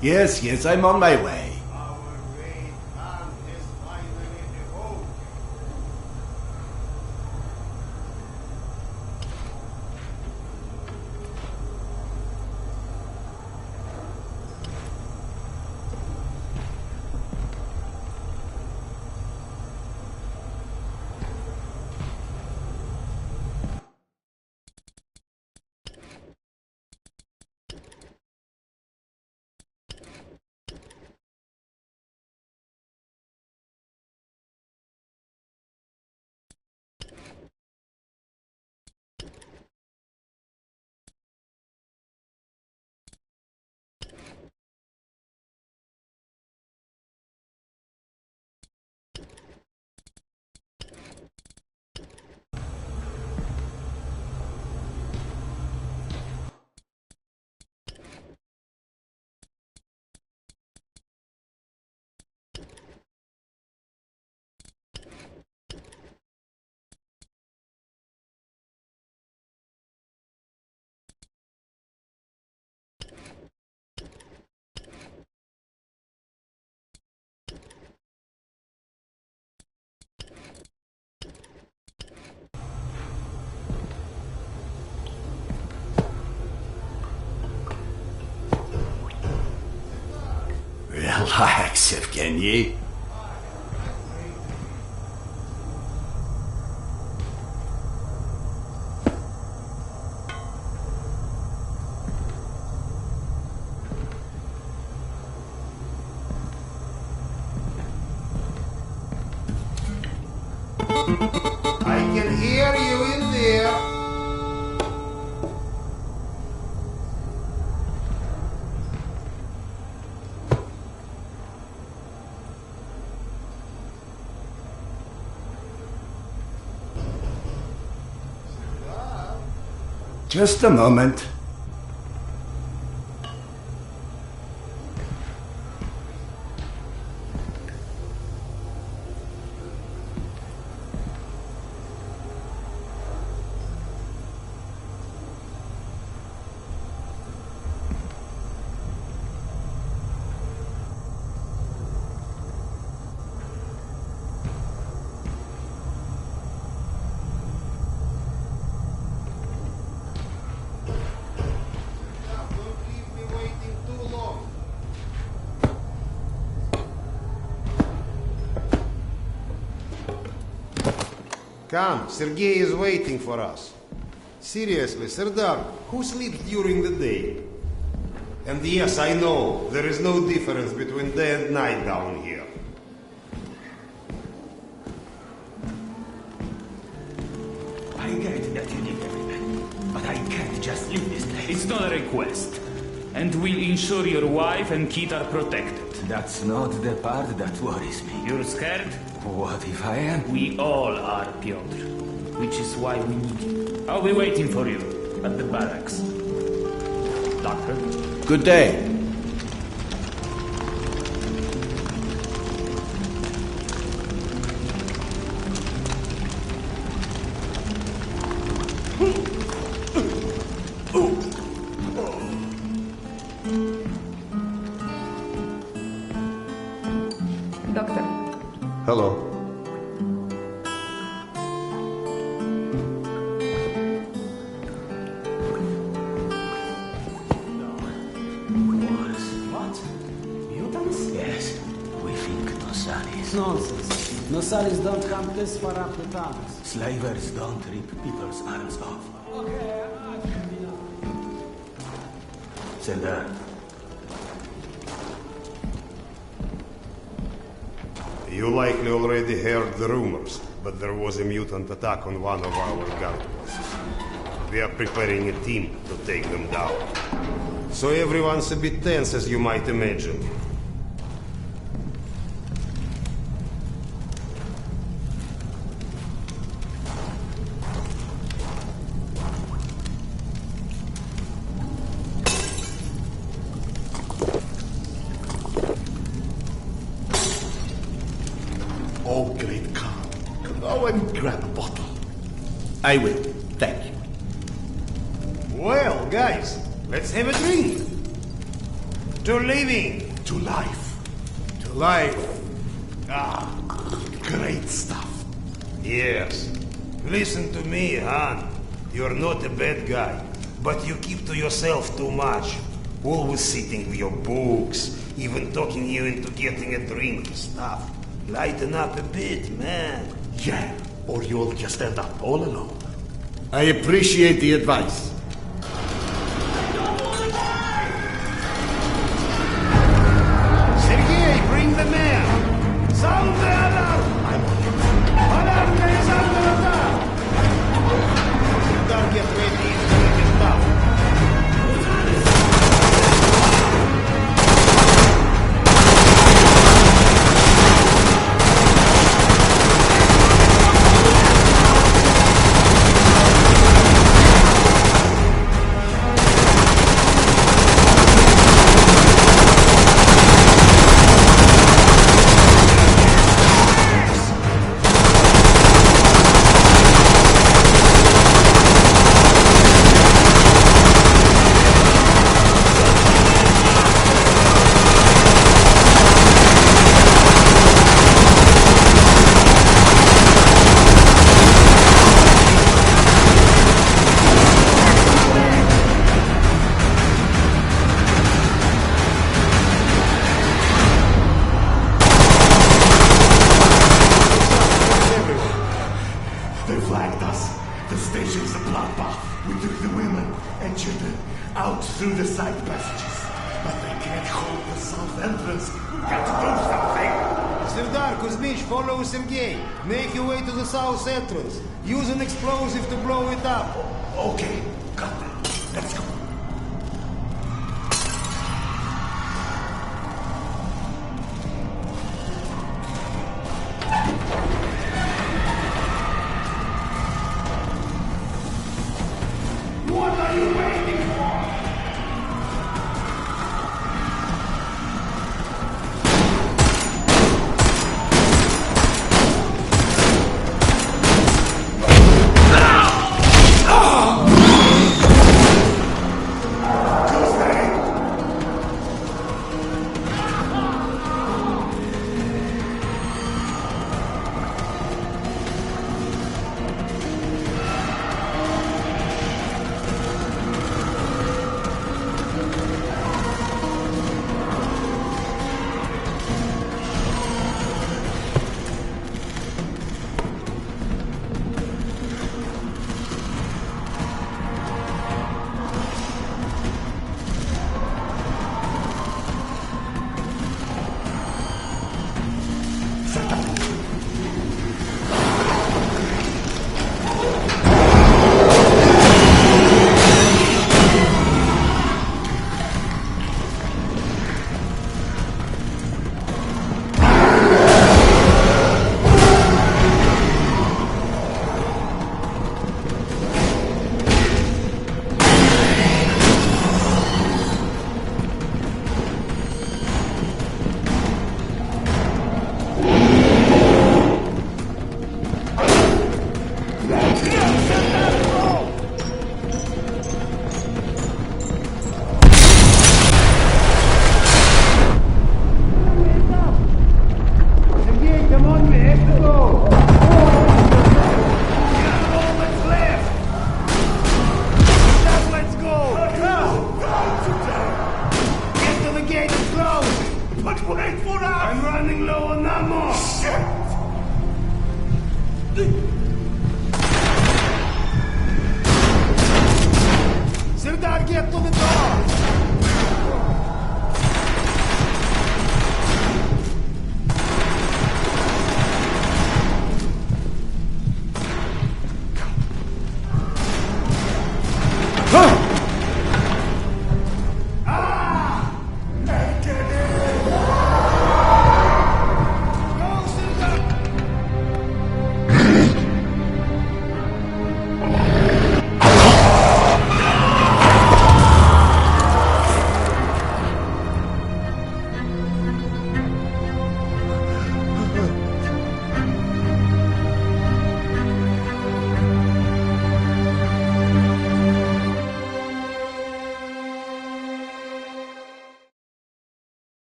Yes, yes, I'm on my way. Relax, Evgeny. I can hear you in there. Just a moment. Come, Sergei is waiting for us. Seriously, Serdar, who sleeps during the day? And yes, I know, there is no difference between day and night down here. I get that you need everything, but I can't just leave this place. It's not a request. And we'll ensure your wife and kid are protected. That's not the part that worries me. You're scared? What if I am? We all are, Piotr. Which is why we need you. I'll be waiting for you at the barracks. Doctor? Good day. Doctor. Hello. Nonsense. Nosalis don't come this far up the tunnels. Slavers don't rip people's arms off. Okay, Serdar. You likely already heard the rumors, but there was a mutant attack on one of our guard posts. We are preparing a team to take them down. So everyone's a bit tense, as you might imagine. Oh, great Khan. Go and grab a bottle. I will. Thank you. Well, guys, let's have a drink. To living. To life. To life. Ah, great stuff. Yes. Listen to me, Han. You're not a bad guy, but you keep to yourself too much. Always sitting with your books, even talking you into getting a drink and stuff. Lighten up a bit, man. Yeah, or you'll just end up all alone. I appreciate the advice. Sergei, bring the man! Sound the alarm! I'm on it. Alarm is under attack! Don't get ready to make it tough. They flagged us. The station's a bloodbath. We took the women and children out through the side passages. But they can't hold the south entrance. We got to do something. Serdar Kuzmich, follow Sergei. Make your way to the south entrance. Use an explosive to blow it up. Okay, got that. Let's go. What are you waiting for?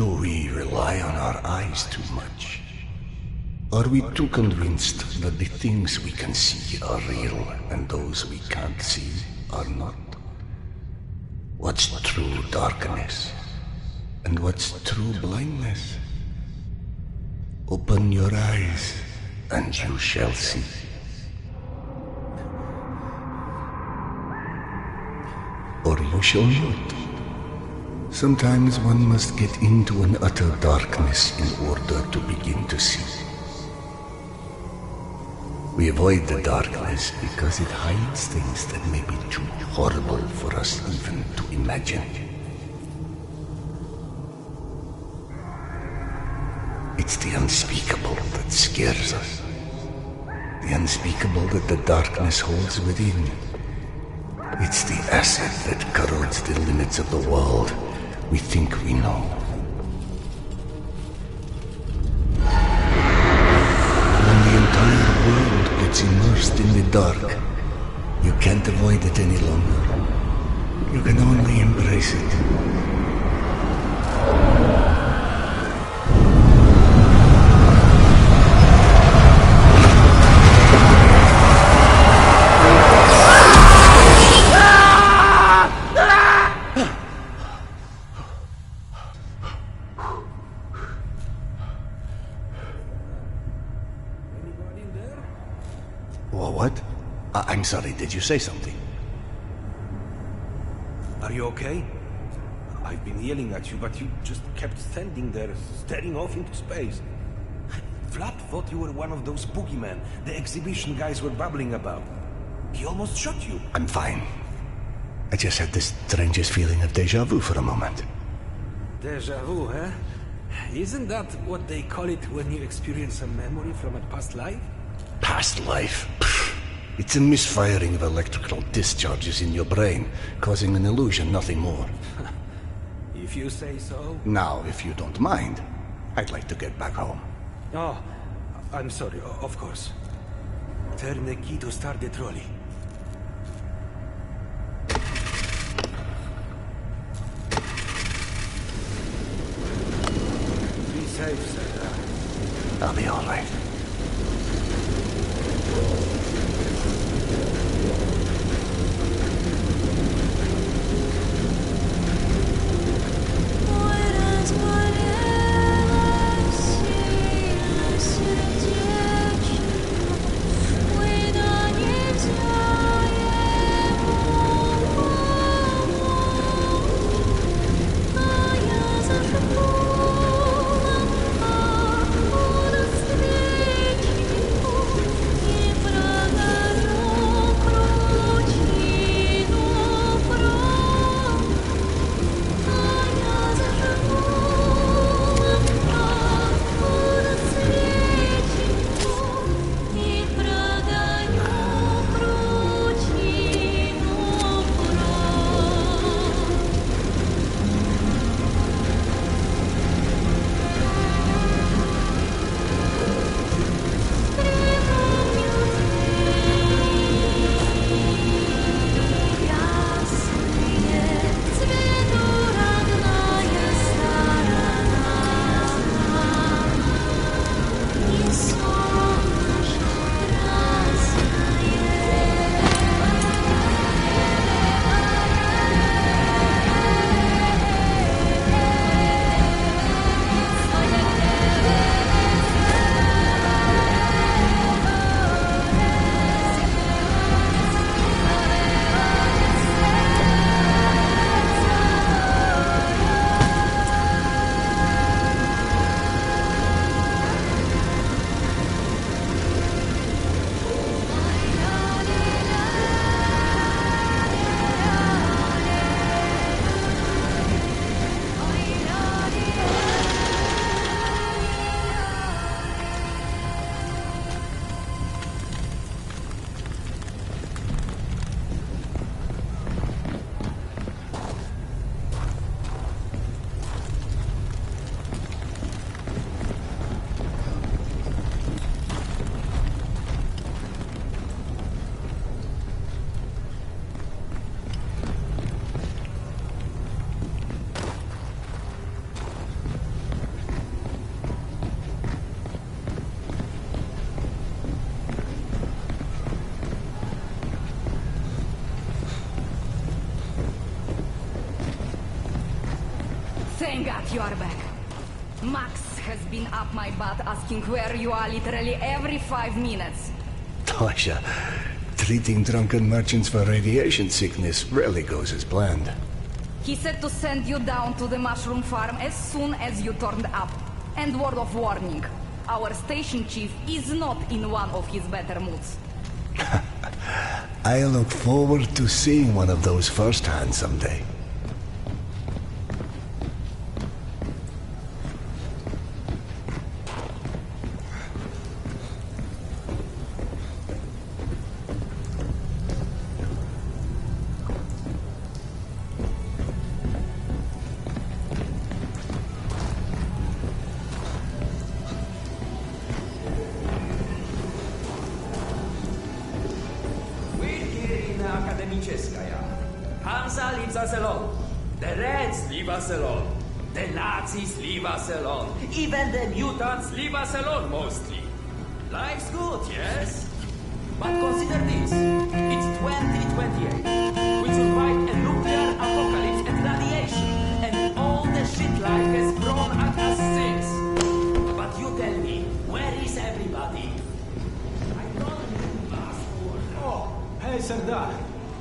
Do we rely on our eyes too much? Are we too convinced that the things we can see are real and those we can't see are not? What's true darkness? And what's true blindness? Open your eyes and you shall see. Or you shall not. Sometimes one must get into an utter darkness in order to begin to see. We avoid the darkness because it hides things that may be too horrible for us even to imagine. It's the unspeakable that scares us. The unspeakable that the darkness holds within. It's the acid that corrodes the limits of the world we think we know. When the entire world gets immersed in the dark, you can't avoid it any longer. You can only embrace it. What? I'm sorry, did you say something? Are you okay? I've been yelling at you, but you just kept standing there, staring off into space. Vlad thought you were one of those boogeymen the exhibition guys were babbling about. He almost shot you. I'm fine. I just had this strangest feeling of deja vu for a moment. Deja vu, huh? Isn't that what they call it when you experience a memory from a past life? Past life? Pfft. It's a misfiring of electrical discharges in your brain, causing an illusion, nothing more. If you say so. Now, if you don't mind, I'd like to get back home. Oh, I'm sorry, of course. Turn the key to start the trolley. Be safe, sir. I'll be all right. Thank God you are back. Max has been up my butt asking where you are literally every 5 minutes. Tasha, treating drunken merchants for radiation sickness rarely goes as planned. He said to send you down to the mushroom farm as soon as you turned up. And word of warning, our station chief is not in one of his better moods. I look forward to seeing one of those firsthand someday. Hansa leaves us alone. The Reds leave us alone. The Nazis leave us alone. Even the mutants leave us alone, mostly. Life's good, yes? But consider this. It's 2028. We survived a nuclear apocalypse and radiation. And all the shit life has thrown at us since. But you tell me, where is everybody? I don't need passport. Oh, hey, Sardar.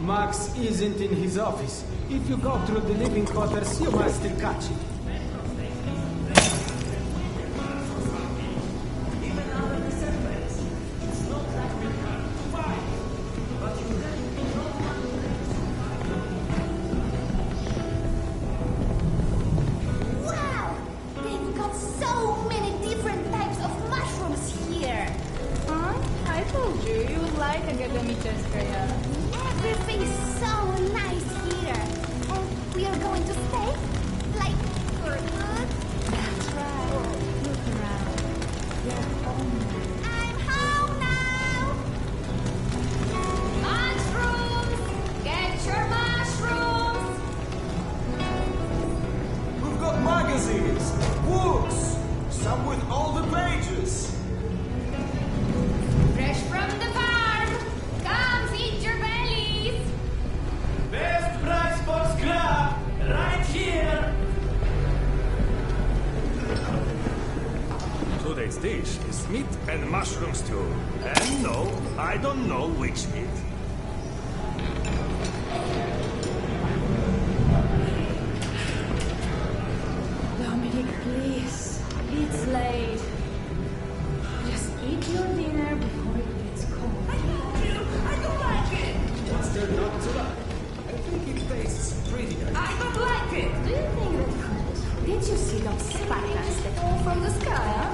Max isn't in his office. If you go through the living quarters, you might still catch him. Even under the surface, it's not like we can fight. But you really don't want to. Wow! They've got so many different types of mushrooms here. Huh? I told you, you would like Akademicheskaya. Everything is so nice here. And we are going to stay? Like, for good? That's right. Look around. You're home. I'm home now! Mushrooms! Get your mushrooms! We've got magazines, books, some with all the pages. Fresh from the farm! Come feed your bellies! Best price for scrap, right here. Today's dish is meat and mushroom stew. And no, I don't know which meat. Dominic, please. It's late. Just eat your dinner before it gets cold. I don't like it. What's there not to like? I think it tastes pretty good. I don't like it. Do you think that food? Did you see those sparklers that fall from the sky, huh?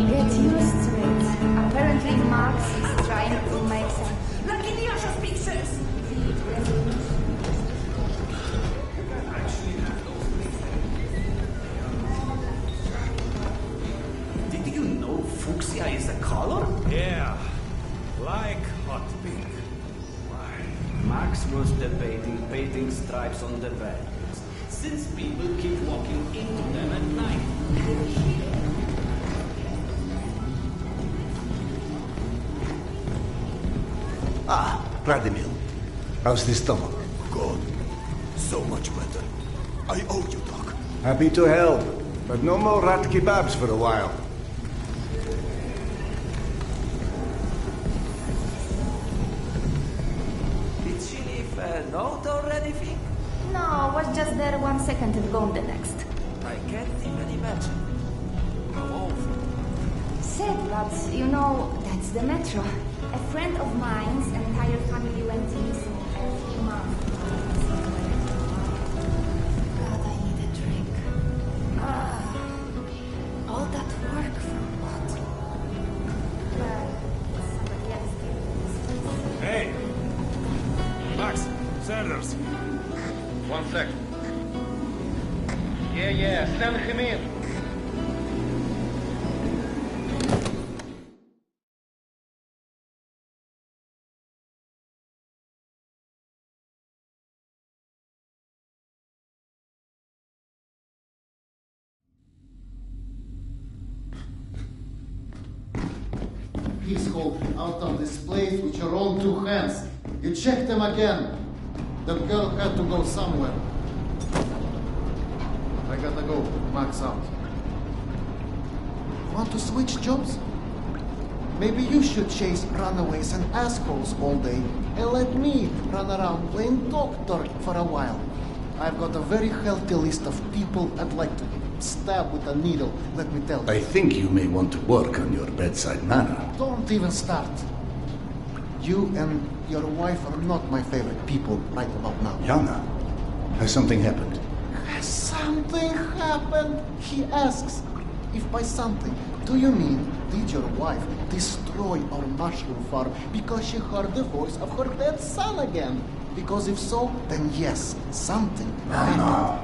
Get used to it. Apparently Max is trying to make some... Like in Yasha's pictures. Did you know fuchsia is a color? Yeah, like hot pink. Max was debating painting stripes on the vehicles, since people keep walking into them at night. Ah, Vladimir. How's the stomach? God, so much better. I owe you, Doc. Happy to help, but no more rat kebabs for a while. Did she leave a note or anything? No, was just there 1 second and gone the next. I can't even imagine. How awful. Sad, but you know, that's the metro. A friend of mine's entire family went missing a few months ago. God, I need a drink. All that work for what? Well, somebody else did this. Hey! Max, Sanders. 1 sec. Yeah, send him in. Please hold out of this place with your own 2 hands. You check them again. The girl had to go somewhere. I gotta go. Max out. Want to switch jobs? Maybe you should chase runaways and assholes all day and let me run around playing doctor for a while. I've got a very healthy list of people I'd like to stab with a needle, let me tell you. I think you may want to work on your bedside manner. Don't even start. You and your wife are not my favorite people right about now. Yana, has something happened? Has something happened? He asks. If by something, do you mean did your wife destroy our mushroom farm because she heard the voice of her dead son again? Because if so, then yes, something happened. No.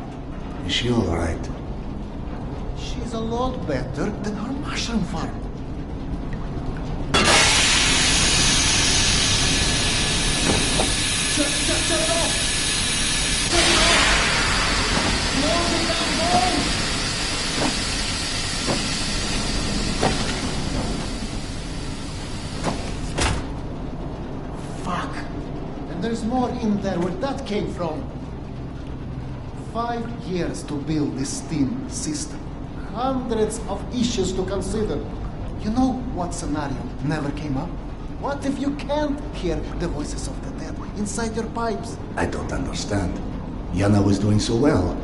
Is she all right? She's a lot better than her mushroom farm. Shut it off! Shut it off! Close the damn door! Fuck! And there's more in there where that came from. 5 years to build this steam system. Hundreds of issues to consider. You know what scenario never came up? What if you can't hear the voices of the dead inside your pipes? I don't understand. Yana was doing so well.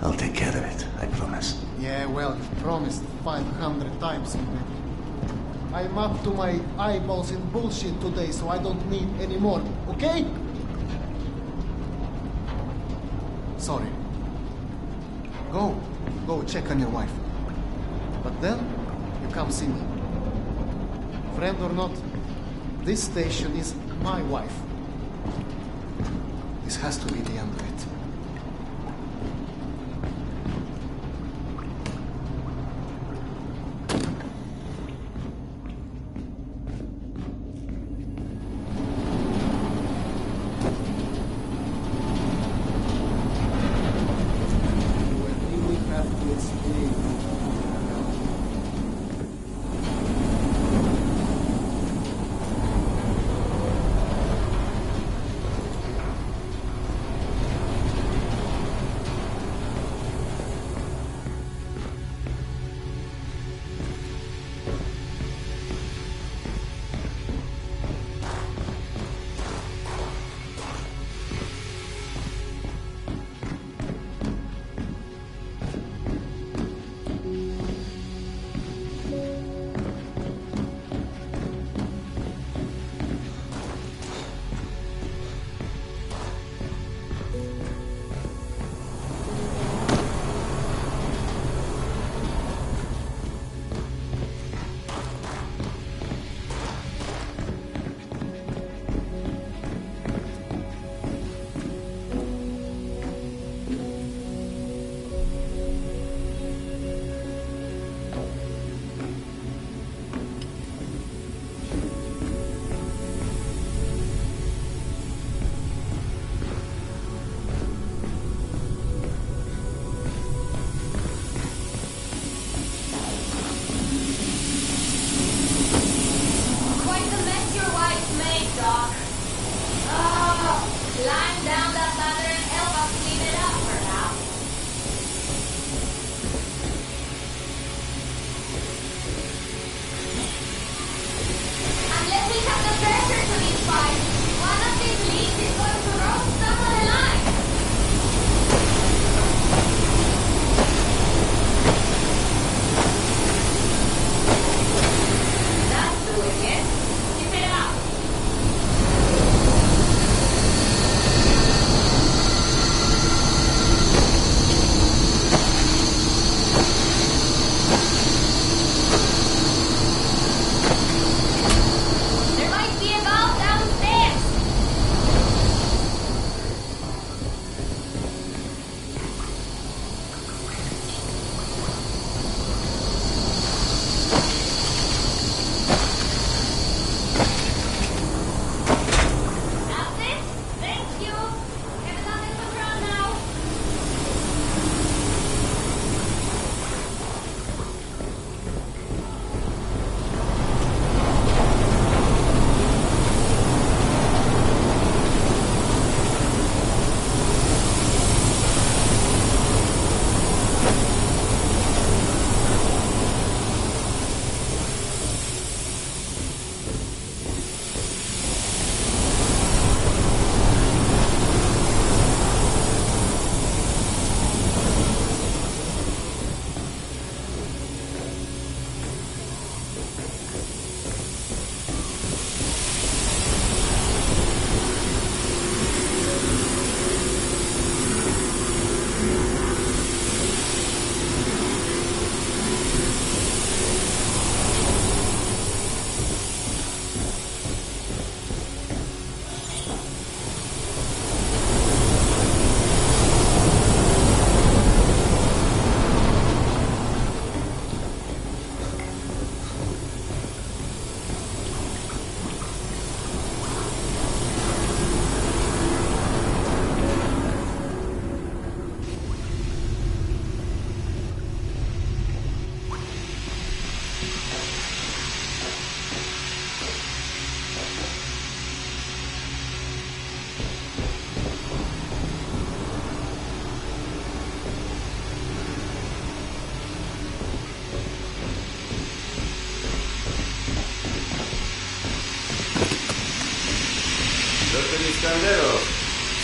I'll take care of it, I promise. Yeah, well, you've promised 500 times already. I'm up to my eyeballs in bullshit today, so I don't need any more, okay? Sorry. Go check on your wife. But then, you come see me. Friend or not, this station is my wife. This has to be the end of it.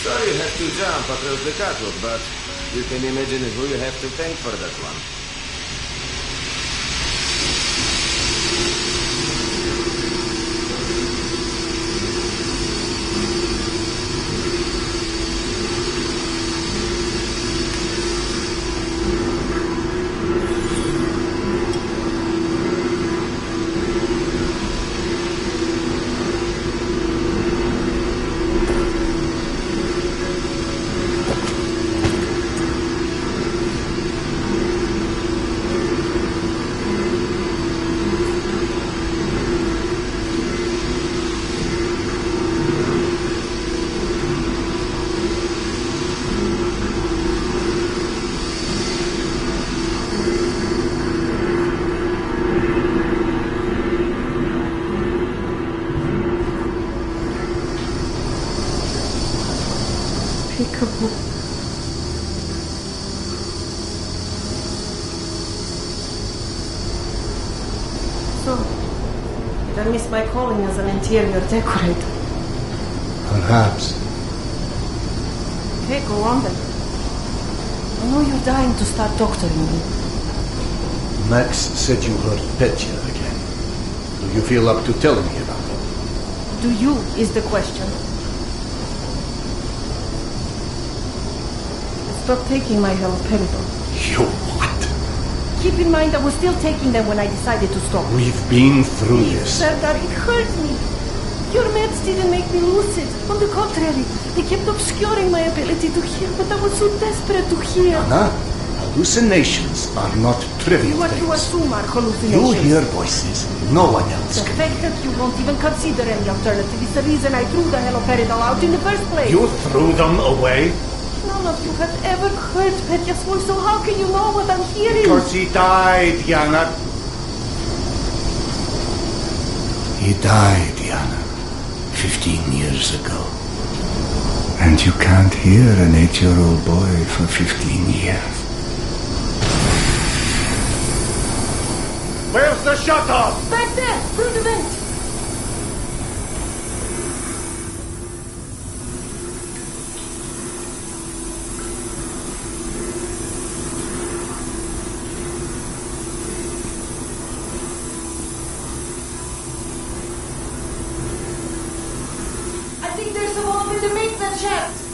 Sorry you have to jump across the catwalk, but you can imagine who you have to thank for that one. Peekaboo. So, did I miss my calling as an interior decorator? Perhaps. Okay, go on then. I know you're dying to start doctoring me. Max said you heard Petya again. Do you feel up to telling me about it? Do you is the question. Stop taking my haloperidol. You what? Keep in mind I was still taking them when I decided to stop. We've been through this. Serdar, it hurt me. Your meds didn't make me lucid. On the contrary, they kept obscuring my ability to hear, but I was so desperate to hear. Anna, hallucinations are not trivial What things. you assume are You hallucinations. hear voices no one else The can. fact that you won't even consider any alternative is the reason I threw the haloperidol out in the first place. You threw them away? None of you have ever heard Petya's voice, so how can you know what I'm hearing? Because he died, Yana. He died, Yana, 15 years ago. And you can't hear an 8-year-old boy for 15 years. Where's the shutter? Back there, through the vent. I think there's a wolf in the maintenance shaft.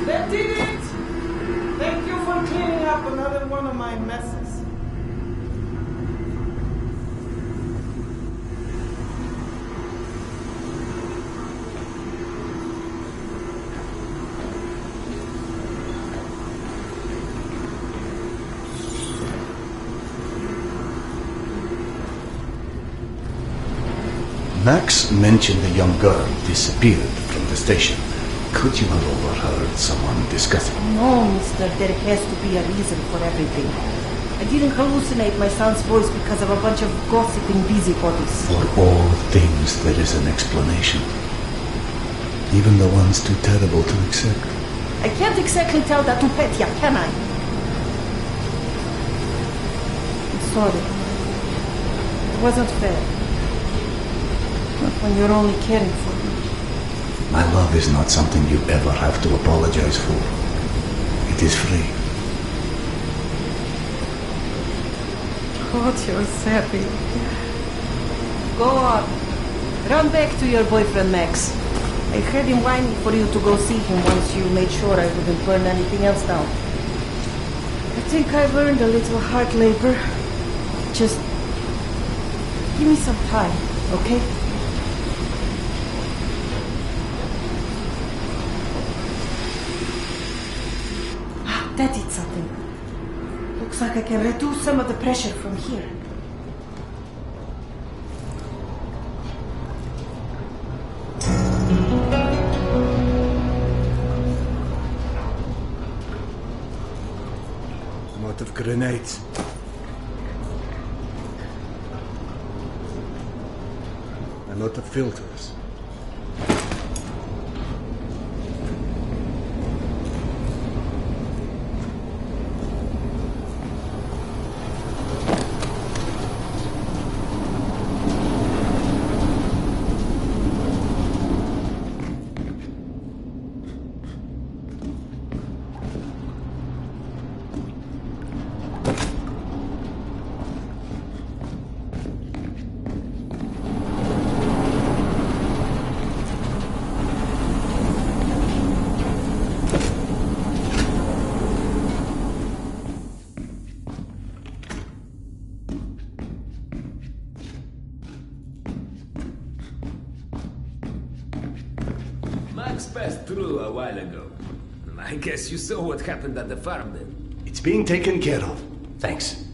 That did it! Thank you for cleaning up another one of my messes. Max mentioned a young girl disappeared from the station. Could you have overheard someone discussing? No, mister, there has to be a reason for everything. I didn't hallucinate my son's voice because of a bunch of gossiping busybodies. For all things there is an explanation. Even the ones too terrible to accept. I can't exactly tell that to Petya, can I? I'm sorry. It wasn't fair. Not when you're only caring for me. My love is not something you ever have to apologize for. It is free. God, you're savvy. Go on. Run back to your boyfriend, Max. I had him whining for you to go see him once you made sure I wouldn't burn anything else down. I think I've earned a little hard labor. Just give me some time, okay? That did something. Looks like I can reduce some of the pressure from here. I'm out of grenades. I'm out of filters. Max passed through a while ago. I guess you saw what happened at the farm then. It's being taken care of. Thanks.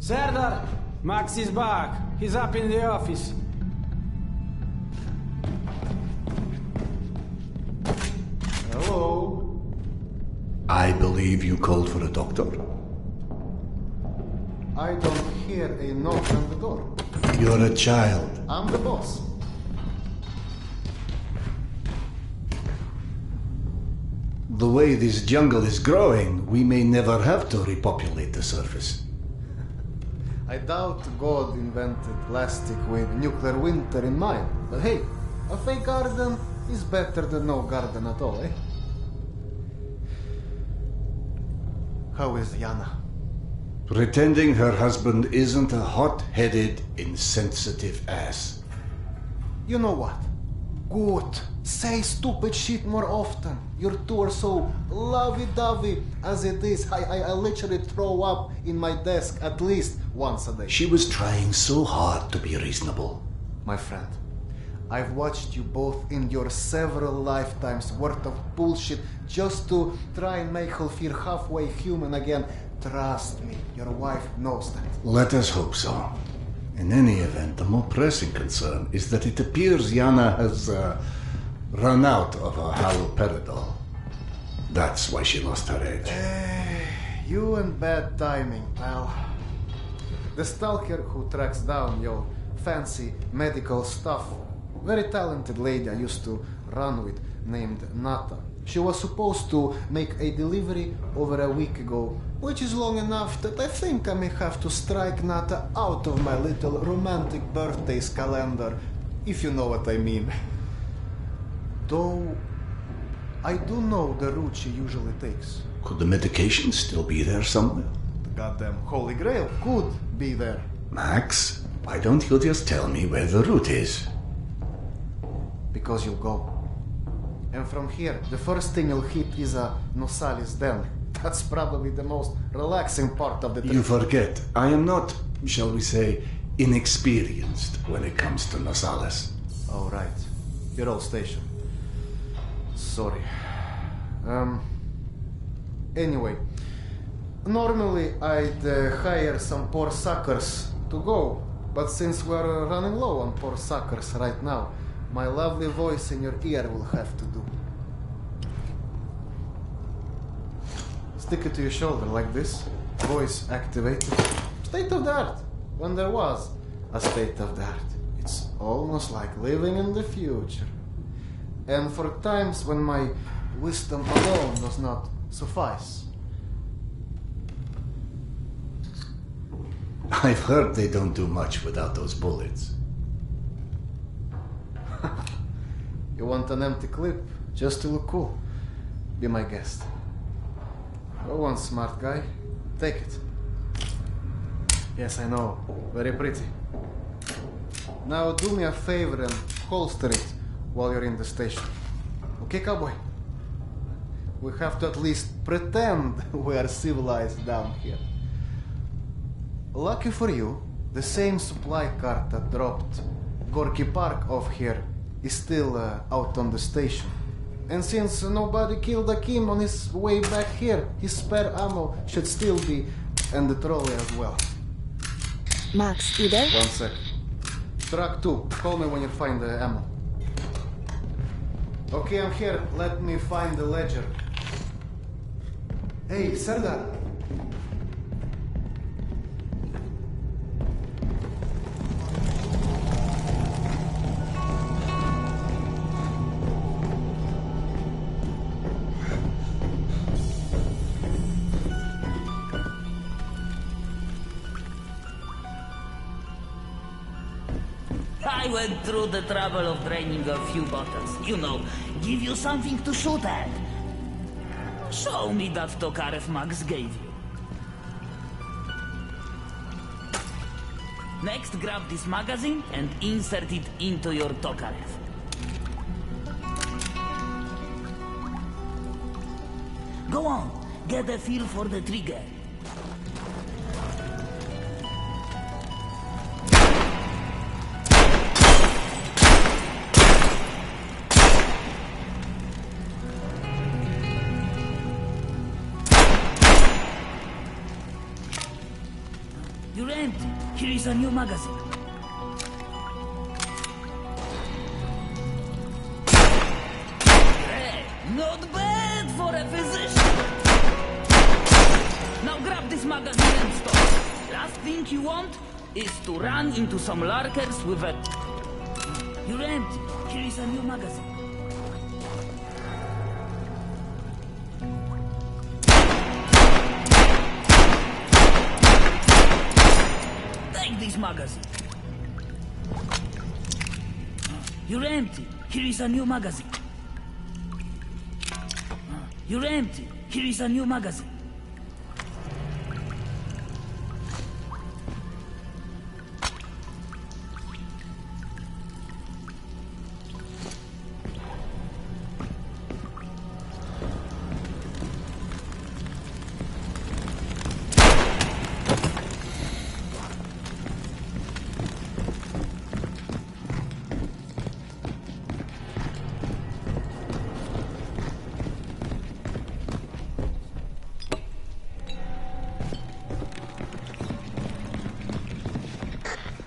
Serdar, Max is back. He's up in the office. Hello? I believe you called for a doctor. I don't hear a knock on the door. You're a child. I'm the boss. The way this jungle is growing, we may never have to repopulate the surface. I doubt God invented plastic with nuclear winter in mind. But hey, a fake garden is better than no garden at all, eh? How is Yana? Pretending her husband isn't a hot-headed, insensitive ass. You know what? Good. Say stupid shit more often. Your two are so lovey-dovey as it is. I literally throw up in my desk at least once a day. She was trying so hard to be reasonable. My friend, I've watched you both endure several lifetimes worth of bullshit just to try and make her feel halfway human again. Trust me, your wife knows that. Let us hope so. In any event, the more pressing concern is that it appears Yana has run out of her haloperidol. That's why she lost her edge. You and bad timing, pal. The stalker who tracks down your fancy medical stuff, very talented lady I used to run with named Nata. She was supposed to make a delivery over a week ago, which is long enough that I think I may have to strike Nata out of my little romantic birthdays calendar, if you know what I mean. Though, I do know the route she usually takes. Could the medication still be there somewhere? The goddamn Holy Grail could be there. Max, why don't you just tell me where the route is? Because you'll go. And from here, the first thing you'll hit is a Nosalis den. That's probably the most relaxing part of the trip. You forget, I am not, shall we say, inexperienced when it comes to Nosalis. Oh, right. Your old station. Sorry. Anyway, normally I'd hire some poor suckers to go, but since we're running low on poor suckers right now, my lovely voice in your ear will have to do. Stick it to your shoulder like this, voice activated. State of the art, when there was a state of the art. It's almost like living in the future. And for times when my wisdom alone does not suffice. I've heard they don't do much without those bullets. You want an empty clip just to look cool? Be my guest. Go on, smart guy. Take it. Yes, I know. Very pretty. Now do me a favor and holster it while you're in the station. Okay, cowboy? We have to at least pretend we are civilized down here. Lucky for you, the same supply cart that dropped Gorky Park off here is still out on the station. And since nobody killed Akim on his way back here, his spare ammo should still be in the trolley as well. Max, you there? 1 sec. Truck 2, call me when you find the ammo. Okay, I'm here. Let me find the ledger. Hey, Serdar. I went through the trouble of draining a few bottles. You know, give you something to shoot at. Show me that Tokarev Max gave you. Next, grab this magazine and insert it into your Tokarev. Go on, get a feel for the trigger. You're empty. Here is a new magazine. Hey, not bad for a physician. Now grab this magazine and stop. Last thing you want is to run into some lurkers with a... You're empty. Here is a new magazine. Take this magazine. You're empty. Here is a new magazine. You're empty. Here is a new magazine.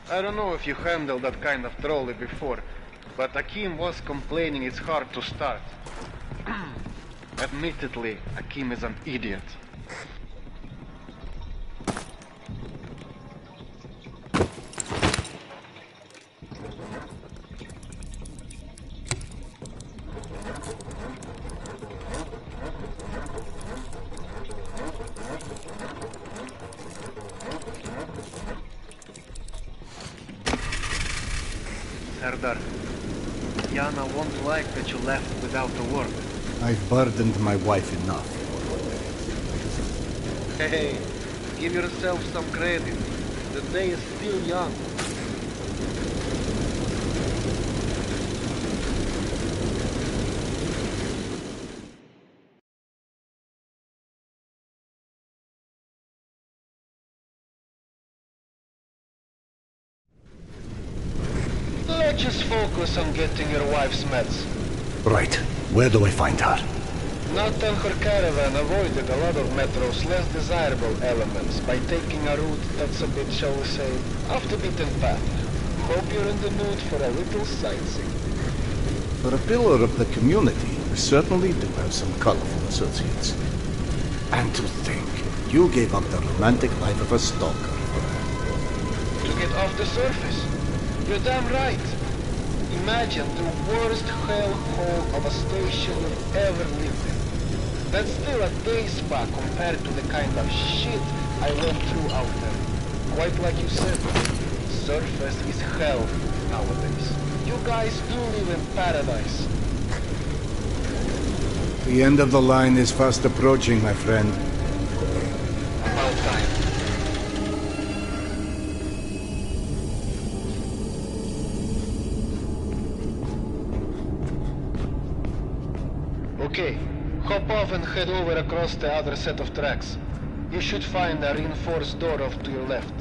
I don't know if you handled that kind of trolley before, but Akim was complaining it's hard to start. Admittedly, Akim is an idiot. Serdar, Yana won't like that you left without a word. I've burdened my wife enough. Hey, give yourself some credit. The day is still young. Let's just focus on getting your wife's meds. Right. Where do I find her? Not on her caravan avoided a lot of Metro's less desirable elements by taking a route that's a bit, shall we say, off the beaten path. Hope you're in the mood for a little sightseeing. For a pillar of the community, we certainly do have some colorful associates. And to think, you gave up the romantic life of a stalker for her. To get off the surface? You're damn right. Imagine the worst hellhole of a station you've ever lived in. That's still a day spa compared to the kind of shit I went through out there. Quite like you said, surface is hell nowadays. You guys do live in paradise. The end of the line is fast approaching, my friend. About time. Okay, hop off and head over across the other set of tracks. You should find a reinforced door off to your left.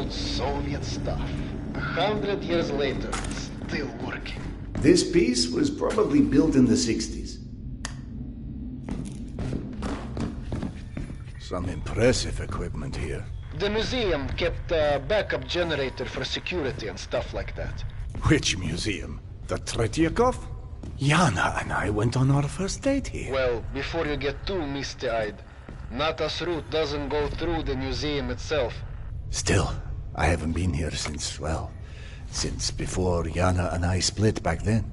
old Soviet stuff. 100 years later, still working. This piece was probably built in the 60s. Some impressive equipment here. The museum kept a backup generator for security and stuff like that. Which museum? The Tretyakov? Yana and I went on our first date here. Well, before you get too misty-eyed, Nata's route doesn't go through the museum itself. Still, I haven't been here since before Yana and I split back then.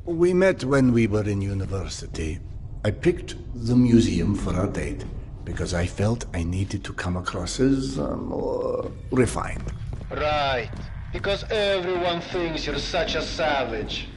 We met when we were in university. I picked the museum for our date because I felt I needed to come across as more refined. Right, because everyone thinks you're such a savage.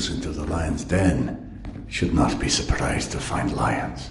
Into the lion's den should not be surprised to find lions.